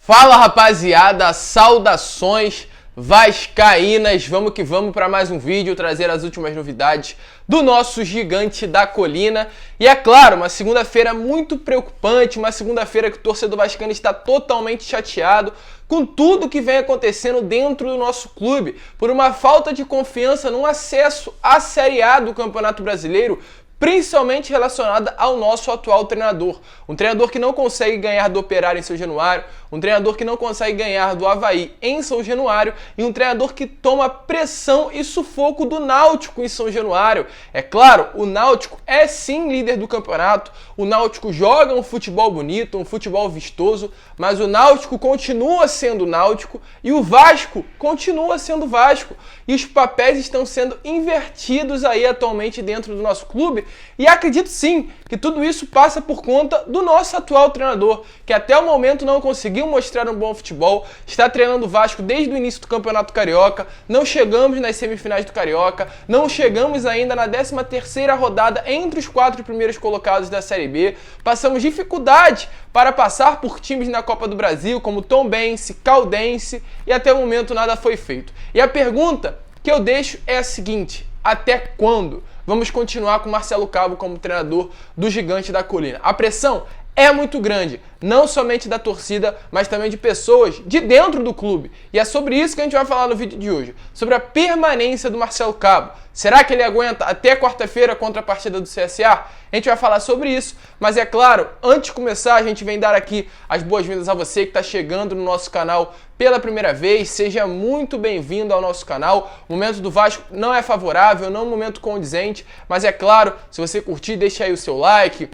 Fala, rapaziada, saudações vascaínas, vamos que vamos para mais um vídeo, trazer as últimas novidades do nosso gigante da colina. E é claro, uma segunda-feira muito preocupante, uma segunda-feira que o torcedor vascaíno está totalmente chateado com tudo que vem acontecendo dentro do nosso clube, por uma falta de confiança no acesso à Série A do Campeonato Brasileiro, principalmente relacionada ao nosso atual treinador. Um treinador que não consegue ganhar do Operário em São Januário, um treinador que não consegue ganhar do Avaí em São Januário e um treinador que toma pressão e sufoco do Náutico em São Januário. É claro, o Náutico é sim líder do campeonato, o Náutico joga um futebol bonito, um futebol vistoso, mas o Náutico continua sendo Náutico e o Vasco continua sendo Vasco. E os papéis estão sendo invertidos aí atualmente dentro do nosso clube. E acredito sim que tudo isso passa por conta do nosso atual treinador, que até o momento não conseguiu mostrar um bom futebol, está treinando o Vasco desde o início do Campeonato Carioca, não chegamos nas semifinais do Carioca, não chegamos ainda na 13ª rodada entre os 4 primeiros colocados da Série B, passamos dificuldade para passar por times na Copa do Brasil, como Tombense, Caldense, e até o momento nada foi feito. E a pergunta que eu deixo é a seguinte: até quando vamos continuar com Marcelo Cabo como treinador do Gigante da Colina? A pressão é muito grande, não somente da torcida, mas também de pessoas de dentro do clube. E é sobre isso que a gente vai falar no vídeo de hoje, sobre a permanência do Marcelo Cabo. Será que ele aguenta até quarta-feira contra a partida do CSA? A gente vai falar sobre isso, mas é claro, antes de começar, a gente vem dar aqui as boas-vindas a você que está chegando no nosso canal pela primeira vez. Seja muito bem-vindo ao nosso canal. O momento do Vasco não é favorável, não é um momento condizente, mas é claro, se você curtir, deixa aí o seu like,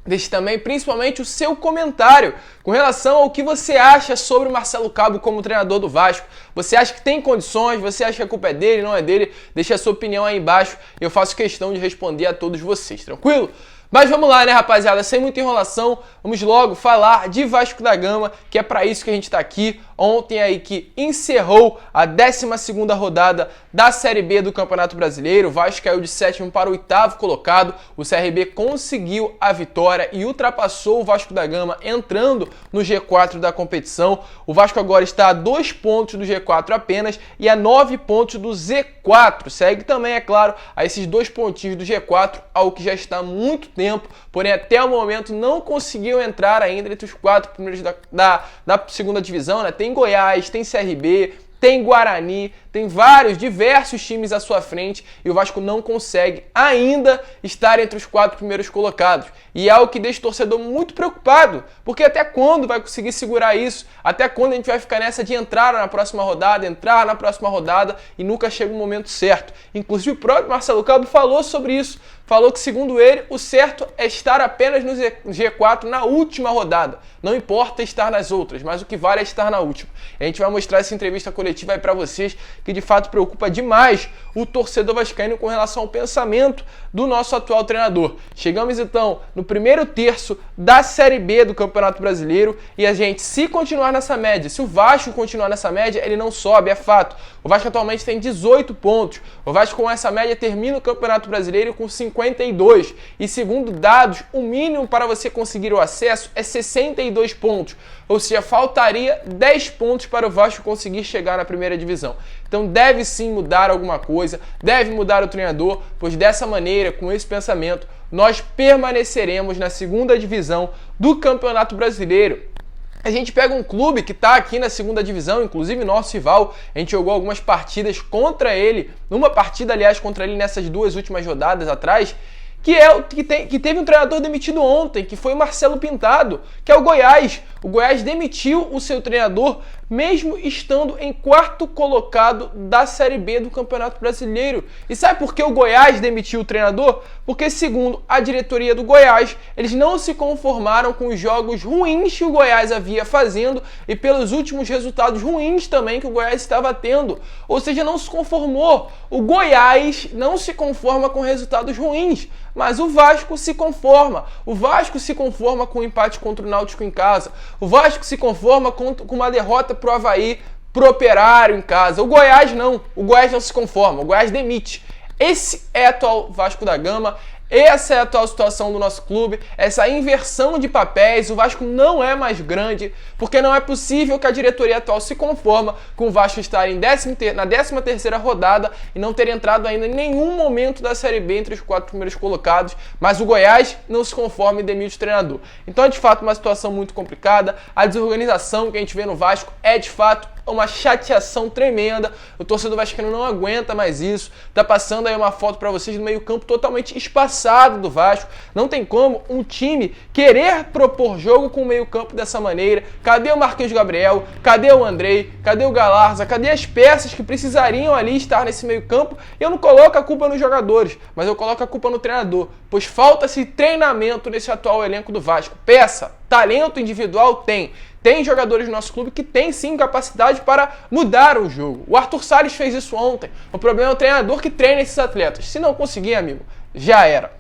deixe também, principalmente, o seu comentário com relação ao que você acha sobre o Marcelo Cabo como treinador do Vasco. Você acha que tem condições? Você acha que a culpa é dele, não é dele? Deixe a sua opinião aí embaixo e eu faço questão de responder a todos vocês, tranquilo? Mas vamos lá, né, rapaziada? Sem muita enrolação, vamos logo falar de Vasco da Gama, que é para isso que a gente está aqui. Ontem aí que encerrou a 12ª rodada da Série B do Campeonato Brasileiro. O Vasco caiu de 7º para o 8º colocado. O CRB conseguiu a vitória e ultrapassou o Vasco da Gama, entrando no G4 da competição. O Vasco agora está a 2 pontos do G4 apenas e a 9 pontos do Z4. Segue também, é claro, a esses 2 pontinhos do G4, algo que já está há muito tempo, porém até o momento não conseguiu entrar ainda entre os 4 primeiros da segunda divisão, né? Tem Goiás, tem CRB, tem Guarani, tem diversos times à sua frente e o Vasco não consegue ainda estar entre os 4 primeiros colocados. E é algo que deixa o torcedor muito preocupado, porque até quando vai conseguir segurar isso? Até quando a gente vai ficar nessa de entrar na próxima rodada e nunca chega o momento certo? Inclusive o próprio Marcelo Cabo falou sobre isso, falou que segundo ele o certo é estar apenas no G4 na última rodada. Não importa estar nas outras, mas o que vale é estar na última. E a gente vai mostrar essa entrevista coletiva aí pra vocês, que de fato preocupa demais o torcedor vascaíno com relação ao pensamento do nosso atual treinador. Chegamos então no primeiro terço da Série B do Campeonato Brasileiro e a gente, se continuar nessa média, se o Vasco continuar nessa média, ele não sobe, é fato. O Vasco atualmente tem 18 pontos. O Vasco com essa média termina o Campeonato Brasileiro com 52. E segundo dados, o mínimo para você conseguir o acesso é 62 pontos. Ou seja, faltaria 10 pontos para o Vasco conseguir chegar na primeira divisão. Então deve sim mudar alguma coisa, deve mudar o treinador, pois dessa maneira, com esse pensamento, nós permaneceremos na segunda divisão do Campeonato Brasileiro. A gente pega um clube que está aqui na segunda divisão, inclusive nosso rival, a gente jogou algumas partidas contra ele, uma partida, aliás, contra ele nessas 2 últimas rodadas atrás, que teve um treinador demitido ontem, que foi o Marcelo Pintado, que é o Goiás. O Goiás demitiu o seu treinador, mesmo estando em 4º colocado da Série B do Campeonato Brasileiro. E sabe por que o Goiás demitiu o treinador? Porque, segundo a diretoria do Goiás, eles não se conformaram com os jogos ruins que o Goiás havia fazendo e pelos últimos resultados ruins também que o Goiás estava tendo. Ou seja, não se conformou. O Goiás não se conforma com resultados ruins, mas o Vasco se conforma. O Vasco se conforma com o empate contra o Náutico em casa. O Vasco se conforma com uma derrota pro Avaí, pro Operário em casa. O Goiás não se conforma, o Goiás demite. Esse é o atual Vasco da Gama, Essa é a atual situação do nosso clube, essa inversão de papéis. O Vasco não é mais grande, porque não é possível que a diretoria atual se conforma com o Vasco estar na 13ª rodada e não ter entrado ainda em nenhum momento da Série B entre os 4 primeiros colocados, mas o Goiás não se conforma e demite o treinador. Então é de fato uma situação muito complicada. A desorganização que a gente vê no Vasco é de fato uma chateação tremenda. O torcedor vascaíno não aguenta mais isso. Tá passando aí uma foto para vocês do meio-campo totalmente espaçado do Vasco. Não tem como um time querer propor jogo com o meio-campo dessa maneira. Cadê o Marquinhos Gabriel? Cadê o Andrei? Cadê o Galarza? Cadê as peças que precisariam ali estar nesse meio-campo? Eu não coloco a culpa nos jogadores, mas eu coloco a culpa no treinador, pois falta-se treinamento nesse atual elenco do Vasco. Peça, talento individual tem. Tem jogadores do nosso clube que tem sim capacidade para mudar o jogo. O Arthur Salles fez isso ontem. O problema é o treinador que treina esses atletas. Se não conseguir, amigo, já era.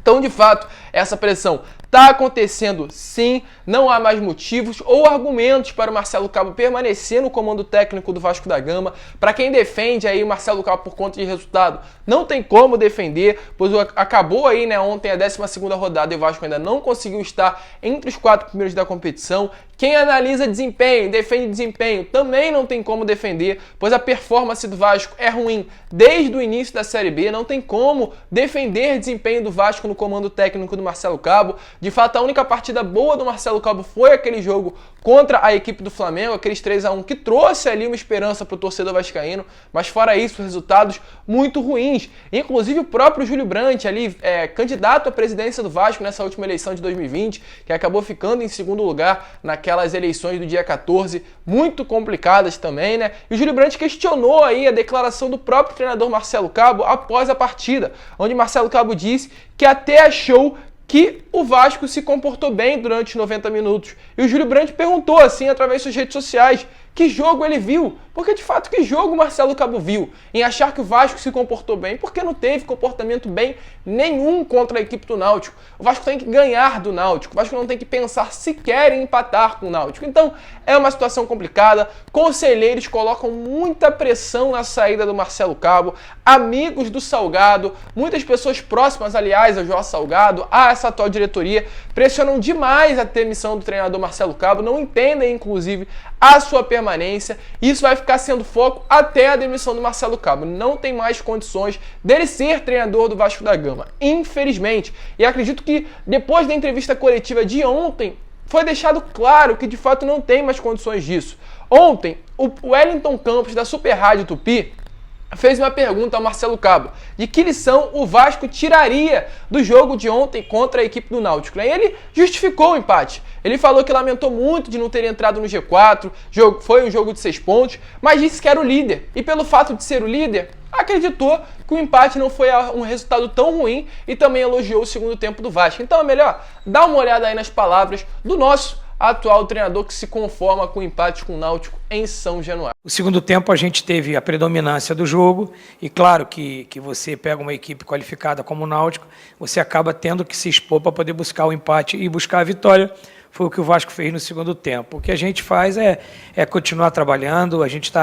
Então, de fato, essa pressão está acontecendo sim, não há mais motivos ou argumentos para o Marcelo Cabo permanecer no comando técnico do Vasco da Gama. Para quem defende aí o Marcelo Cabo por conta de resultado, não tem como defender, pois acabou aí, né, ontem a 12ª rodada e o Vasco ainda não conseguiu estar entre os 4 primeiros da competição. Quem analisa desempenho, defende desempenho, também não tem como defender, pois a performance do Vasco é ruim desde o início da Série B, não tem como defender desempenho do Vasco no comando técnico do Marcelo Cabo. De fato, a única partida boa do Marcelo Cabo foi aquele jogo contra a equipe do Flamengo, aqueles 3-1 que trouxe ali uma esperança para o torcedor vascaíno, mas fora isso, resultados muito ruins. Inclusive o próprio Júlio Brandt ali, candidato à presidência do Vasco nessa última eleição de 2020, que acabou ficando em segundo lugar naquelas eleições do dia 14, muito complicadas também, né? E o Júlio Brandt questionou aí a declaração do próprio treinador Marcelo Cabo após a partida, onde Marcelo Cabo disse que até achou que o Vasco se comportou bem durante os 90 minutos. E o Júlio Brandt perguntou assim, através das redes sociais, que jogo ele viu. Porque, de fato, que jogo o Marcelo Cabo viu em achar que o Vasco se comportou bem? Porque não teve comportamento bem nenhum contra a equipe do Náutico. O Vasco tem que ganhar do Náutico. O Vasco não tem que pensar sequer em empatar com o Náutico. Então, é uma situação complicada. Conselheiros colocam muita pressão na saída do Marcelo Cabo. Amigos do Salgado, muitas pessoas próximas, aliás, ao Jorge Salgado, a essa atual diretoria, pressionam demais a demissão do treinador Marcelo Cabo. Não entendem, inclusive, a sua permanência. Isso vai ficar sendo foco até a demissão do Marcelo Cabo. Não tem mais condições dele ser treinador do Vasco da Gama, infelizmente. E acredito que depois da entrevista coletiva de ontem, foi deixado claro que de fato não tem mais condições disso. Ontem, o Wellington Campos, da Super Rádio Tupi, fez uma pergunta ao Marcelo Cabo de que lição o Vasco tiraria do jogo de ontem contra a equipe do Náutico. E ele justificou o empate. Ele falou que lamentou muito de não ter entrado no G4, foi um jogo de 6 pontos, mas disse que era o líder. E pelo fato de ser o líder, acreditou que o empate não foi um resultado tão ruim e também elogiou o segundo tempo do Vasco. Então é melhor dar uma olhada aí nas palavras do nosso atual treinador que se conforma com o empate com o Náutico em São Januário. No segundo tempo a gente teve a predominância do jogo e claro que você pega uma equipe qualificada como o Náutico, você acaba tendo que se expor para poder buscar o empate e buscar a vitória. Foi o que o Vasco fez no segundo tempo. O que a gente faz é continuar trabalhando, a gente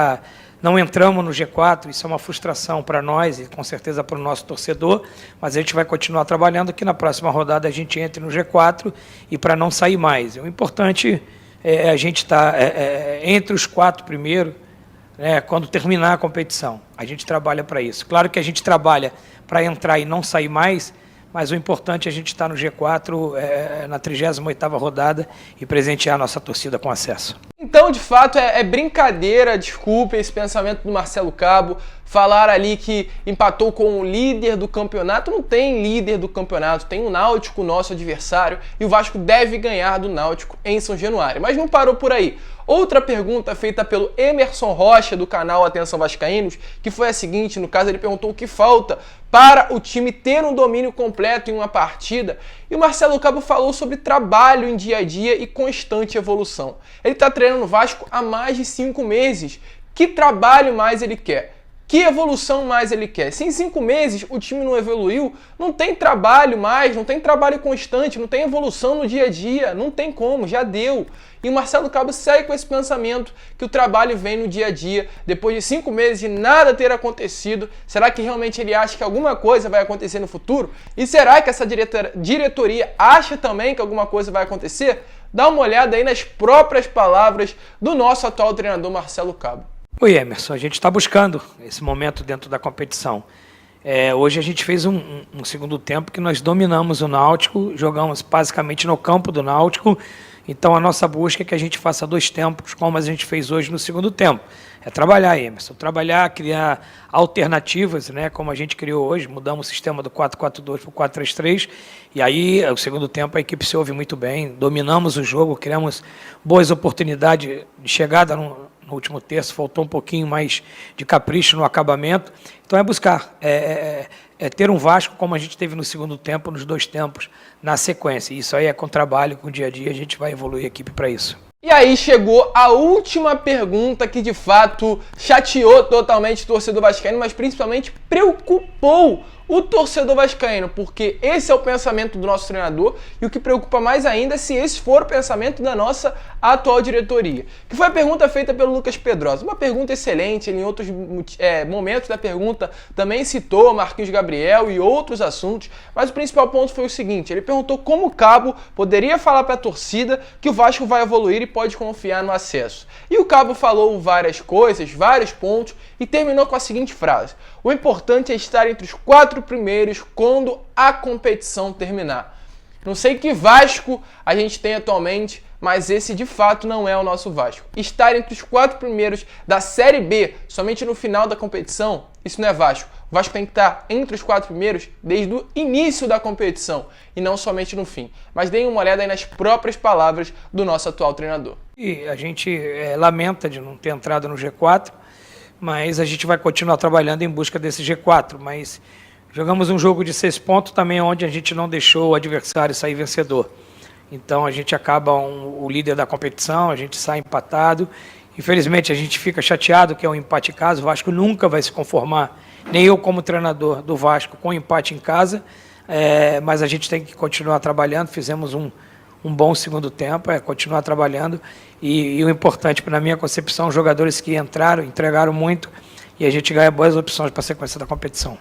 não entramos no G4, isso é uma frustração para nós e com certeza para o nosso torcedor, mas a gente vai continuar trabalhando que na próxima rodada a gente entre no G4 e para não sair mais. O importante é a gente estar entre os 4 primeiros, quando terminar a competição. A gente trabalha para isso. Claro que a gente trabalha para entrar e não sair mais, mas o importante é a gente estar no G4 na 38ª rodada e presentear a nossa torcida com acesso. Então, de fato, é brincadeira, desculpe esse pensamento do Marcelo Cabo, falar ali que empatou com o líder do campeonato. Não tem líder do campeonato, tem o Náutico, nosso adversário, e o Vasco deve ganhar do Náutico em São Januário. Mas não parou por aí. Outra pergunta feita pelo Emerson Rocha, do canal Atenção Vascaínos, que foi a seguinte, no caso ele perguntou o que falta para o time ter um domínio completo em uma partida, e o Marcelo Cabo falou sobre trabalho em dia a dia e constante evolução. Ele está treinando no Vasco há mais de 5 meses. Que trabalho mais ele quer? Que evolução mais ele quer? Se em 5 meses o time não evoluiu, não tem trabalho mais, não tem trabalho constante, não tem evolução no dia a dia, não tem como, já deu. E o Marcelo Cabo segue com esse pensamento que o trabalho vem no dia a dia, depois de 5 meses de nada ter acontecido. Será que realmente ele acha que alguma coisa vai acontecer no futuro? E será que essa diretoria acha também que alguma coisa vai acontecer? Dá uma olhada aí nas próprias palavras do nosso atual treinador Marcelo Cabo. Oi, Emerson, a gente está buscando esse momento dentro da competição. Hoje a gente fez um segundo tempo que nós dominamos o Náutico, jogamos basicamente no campo do Náutico, então a nossa busca é que a gente faça 2 tempos, como a gente fez hoje no segundo tempo. É trabalhar, Emerson, trabalhar, criar alternativas, né, como a gente criou hoje, mudamos o sistema do 4-4-2 para o 4-3-3, e aí, o segundo tempo, a equipe se ouve muito bem, dominamos o jogo, criamos boas oportunidades de chegada no último terço, faltou um pouquinho mais de capricho no acabamento. Então é buscar, ter um Vasco como a gente teve no segundo tempo, nos 2 tempos, na sequência. Isso aí é com trabalho, com o dia a dia, a gente vai evoluir a equipe para isso. E aí chegou a última pergunta que de fato chateou totalmente o torcedor vascaíno, mas principalmente preocupou o torcedor vascaíno, porque esse é o pensamento do nosso treinador e o que preocupa mais ainda é se esse for o pensamento da nossa atual diretoria. Que foi a pergunta feita pelo Lucas Pedrosa. Uma pergunta excelente, ele em outros momentos da pergunta também citou Marquinhos Gabriel e outros assuntos, mas o principal ponto foi o seguinte, ele perguntou como o Cabo poderia falar para a torcida que o Vasco vai evoluir e pode confiar no acesso. E o Cabo falou várias coisas, vários pontos e terminou com a seguinte frase: o importante é estar entre os 4 primeiros quando a competição terminar. Não sei que Vasco a gente tem atualmente, mas esse de fato não é o nosso Vasco. Estar entre os 4 primeiros da Série B somente no final da competição, isso não é Vasco. O Vasco tem que estar entre os 4 primeiros desde o início da competição e não somente no fim. Mas deem uma olhada aí nas próprias palavras do nosso atual treinador. E a gente lamenta de não ter entrado no G4, mas a gente vai continuar trabalhando em busca desse G4, mas jogamos um jogo de 6 pontos também onde a gente não deixou o adversário sair vencedor. Então a gente acaba o líder da competição, a gente sai empatado. Infelizmente a gente fica chateado que é um empate em casa, o Vasco nunca vai se conformar, nem eu como treinador do Vasco, com empate em casa, mas a gente tem que continuar trabalhando, fizemos um bom segundo tempo, continuar trabalhando e o importante, na minha concepção, os jogadores que entraram, entregaram muito e a gente ganha boas opções para a sequência da competição.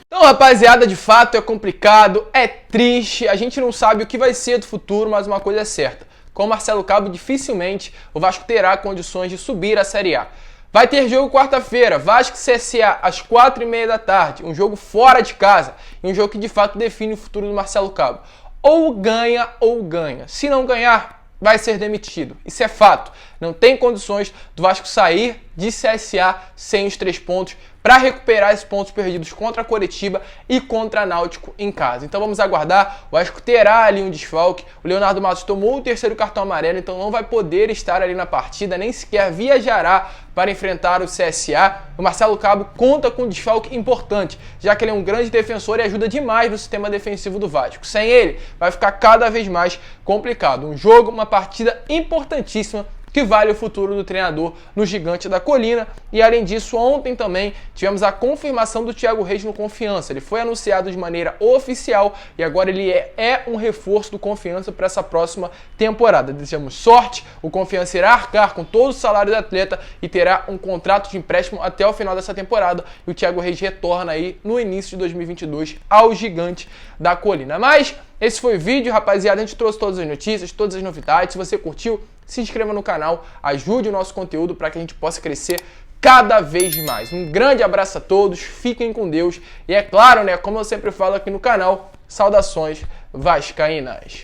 Então, rapaziada, de fato é complicado, é triste, a gente não sabe o que vai ser do futuro, mas uma coisa é certa. Com o Marcelo Cabo, dificilmente o Vasco terá condições de subir à Série A. Vai ter jogo quarta-feira, Vasco e CSA, às 4h30 da tarde, um jogo fora de casa, e um jogo que de fato define o futuro do Marcelo Cabo. Ou ganha ou ganha. Se não ganhar, vai ser demitido. Isso é fato. Não tem condições do Vasco sair de CSA sem os 3 pontos para recuperar esses pontos perdidos contra a Coritiba e contra a Náutico em casa. Então vamos aguardar. O Vasco terá ali um desfalque. O Leonardo Matos tomou o 3º cartão amarelo, então não vai poder estar ali na partida, nem sequer viajará para enfrentar o CSA. O Marcelo Cabo conta com um desfalque importante, já que ele é um grande defensor e ajuda demais no sistema defensivo do Vasco. Sem ele, vai ficar cada vez mais complicado. Um jogo, uma partida importantíssima que vale o futuro do treinador no Gigante da Colina. E além disso, ontem também tivemos a confirmação do Thiago Reis no Confiança. Ele foi anunciado de maneira oficial e agora ele é um reforço do Confiança para essa próxima temporada. Desejamos sorte, o Confiança irá arcar com todo o salário do atleta e terá um contrato de empréstimo até o final dessa temporada. E o Thiago Reis retorna aí no início de 2022 ao Gigante da Colina. Mas esse foi o vídeo, rapaziada. A gente trouxe todas as notícias, todas as novidades. Se você curtiu, se inscreva no canal, ajude o nosso conteúdo para que a gente possa crescer cada vez mais. Um grande abraço a todos, fiquem com Deus e é claro, né, como eu sempre falo aqui no canal, saudações vascaínas.